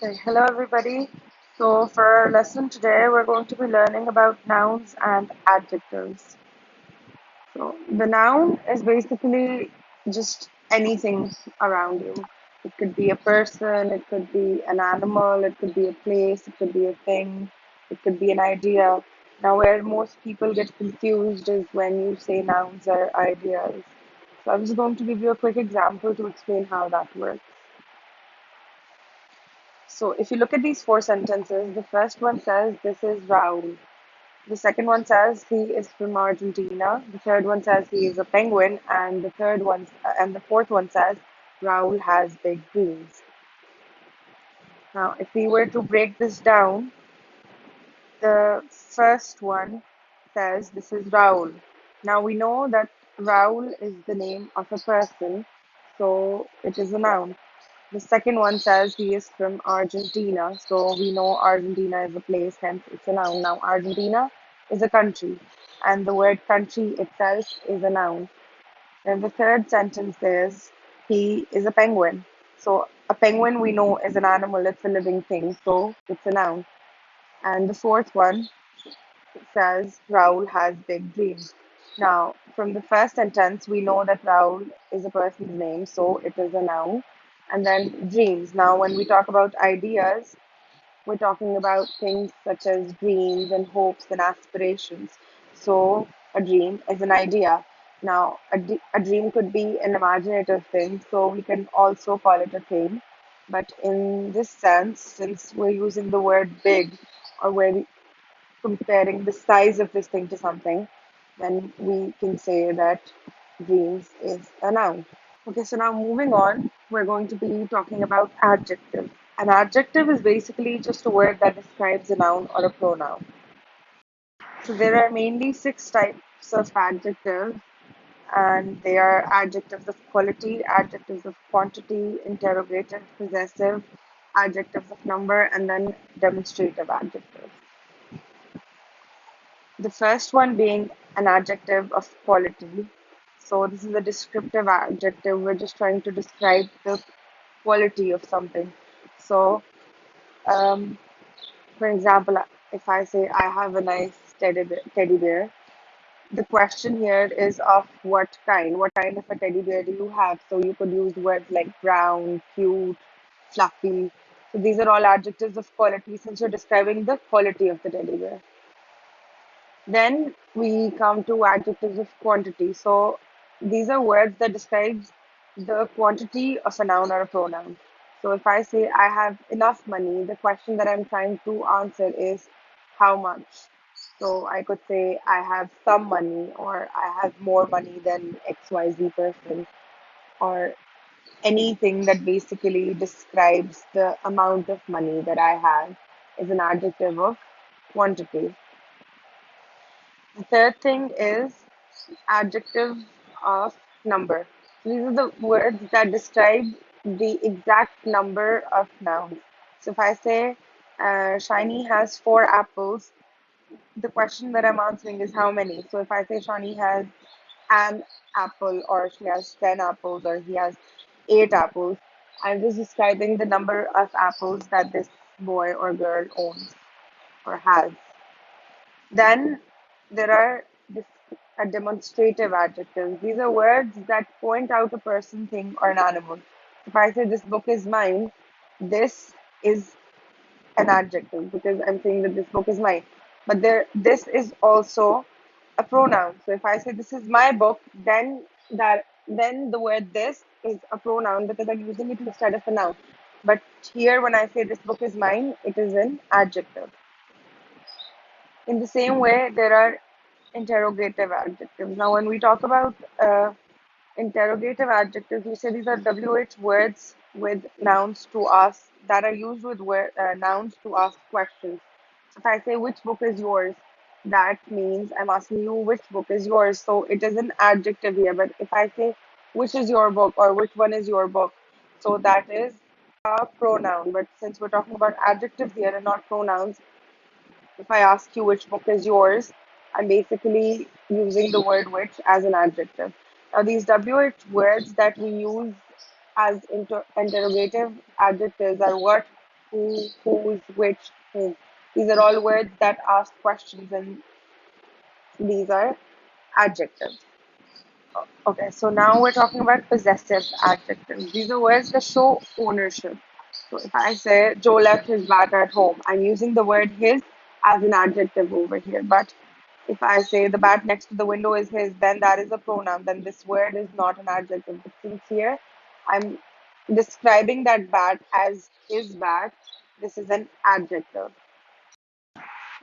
Okay, hello everybody. So for our lesson today, we're going to be learning about nouns and adjectives. So the noun is basically just anything around you. It could be a person, it could be an animal, it could be a place, it could be a thing, it could be an idea. Now, where most people get confused is when you say nouns are ideas. So I'm just going to give you a quick example to explain how that works. So if you look at these four sentences, the first one says, "This is Raul." The second one says, "He is from Argentina." The third one says, "He is a penguin." And the fourth one says, "Raul has big dreams." Now, if we were to break this down, the first one says, "This is Raul." Now we know that Raul is the name of a person, so it is a noun. The second one says he is from Argentina. So we know Argentina is a place, hence it's a noun. Now, Argentina is a country, and the word country itself is a noun. And the third sentence is he is a penguin. So, a penguin we know is an animal, it's a living thing, so it's a noun. And the fourth one says Raul has big dreams. Now, from the first sentence, we know that Raul is a person's name, so it is a noun. And then dreams. Now, when we talk about ideas, we're talking about things such as dreams and hopes and aspirations. So, a dream is an idea. Now, a dream could be an imaginative thing, so we can also call it a thing. But in this sense, since we're using the word big, or we're comparing the size of this thing to something, then we can say that dreams is a noun. Okay, so now moving on, we're going to be talking about adjective. An adjective is basically just a word that describes a noun or a pronoun. So there are mainly six types of adjectives, and they are adjectives of quality, adjectives of quantity, interrogative, possessive, adjectives of number, and then demonstrative adjectives. The first one being an adjective of quality. So this is a descriptive adjective. We're just trying to describe the quality of something. So, um, for example, if I say I have a nice teddy bear, the question here is of what kind? What kind of a teddy bear do you have? So you could use words like brown, cute, fluffy. So these are all adjectives of quality since you're describing the quality of the teddy bear. Then we come to adjectives of quantity. So these are words that describe the quantity of a noun or a pronoun. So if I say I have enough money, the question that I'm trying to answer is how much. So I could say I have some money, or I have more money than XYZ person, or anything that basically describes the amount of money that I have is an adjective of quantity. The third thing is adjective of number. These are the words that describe the exact number of nouns. So if I say Shiny has four apples, the question that I'm answering is how many. So if I say Shiny has an apple, or she has 10 apples, or he has eight apples, I'm just describing the number of apples that this boy or girl owns or has. Then there are demonstrative adjectives. These are words that point out a person, thing, or an animal. If I say this book is mine, this is an adjective because I'm saying that this book is mine. But this is also a pronoun. So if I say this is my book, then the word this is a pronoun because I'm using it instead of a noun. But here, when I say this book is mine, it is an adjective. In the same way, there are interrogative adjectives. Now, when we talk about interrogative adjectives, we say these are WH words with nouns to ask that are used with nouns to ask questions. So if I say which book is yours, that means I'm asking you which book is yours. So it is an adjective here. But if I say which is your book or which one is your book, so that is a pronoun. But since we're talking about adjectives here and not pronouns, if I ask you which book is yours, I'm basically using the word which as an adjective. Now, these WH words that we use as interrogative adjectives are what who, whose, which, whom. These are all words that ask questions, and these are adjectives. Okay, so now we're talking about possessive adjectives. These are words that show ownership. So if I say Joe left his bat at home, I'm using the word his as an adjective over here. But if I say the bat next to the window is his, then that is a pronoun. Then this word is not an adjective. But since here I'm describing that bat as his bat, this is an adjective.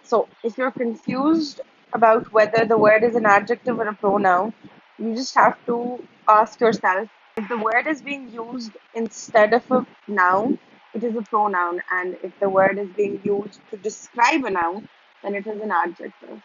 So if you're confused about whether the word is an adjective or a pronoun, you just have to ask yourself if the word is being used instead of a noun, it is a pronoun, and if the word is being used to describe a noun, then it is an adjective.